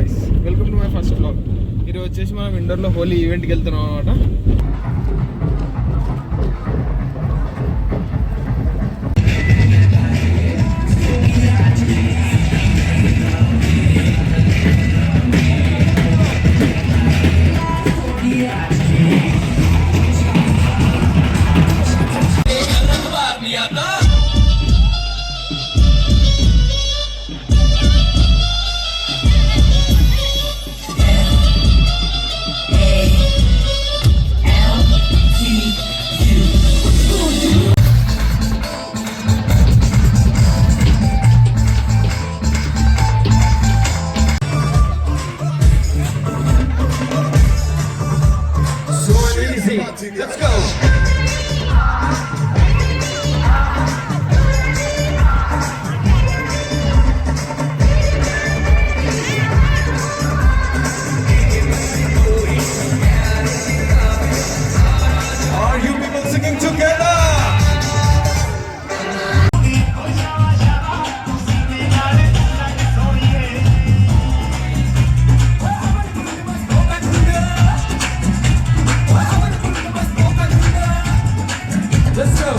Guys, welcome to my first blog. ఈరోజు వచ్చేసి మనం ఇండోర్లో హోలీ ఈవెంట్కి వెళ్తున్నాం అనమాట. Let's go. Are you people singing together? Let's go.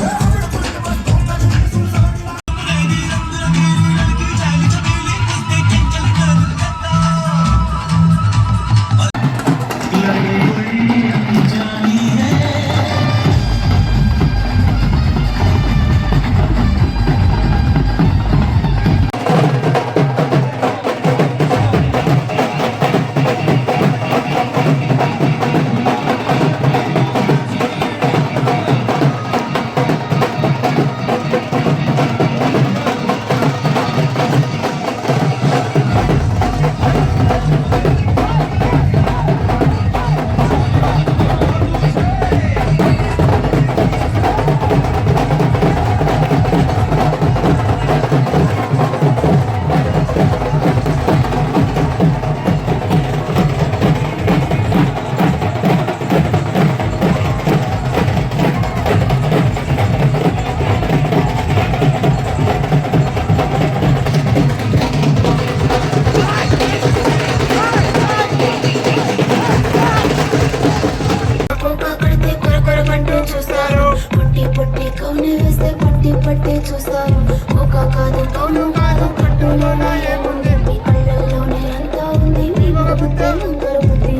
పట్టి చూస్తారు ఒక కాదు తోను కాదు పట్టులోనే ఏముంది మీ కళ్ళల్లోనే అంతా ఉంది మీ మగ బుద్ధి ముందర బుద్ధి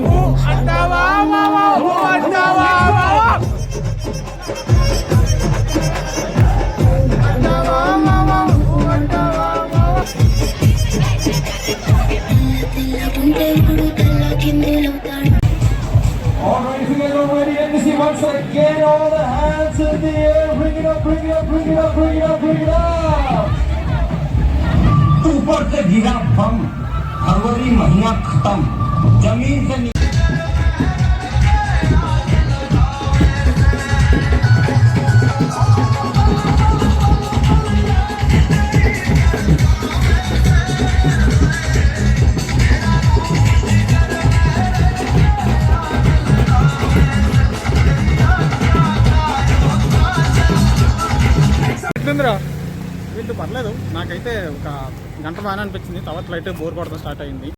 అంటావా తెల్లగుంటే ఇప్పుడు తెల్ల కిందేలవుతాడు. All right, if you guys are ready, let me see once again, all the hands in the air, bring it up, bring it up, bring it up, bring it up, bring it up. ऊपर से गिरा बम, फरवरी महीना खत्म, जमीन से ఎట్లుందిరా? వీళ్ళు పర్లేదు, నాకైతే ఒక గంట బాగానే అనిపించింది. తర్వాత లైట్ బోర్ కొడతా స్టార్ట్ అయింది.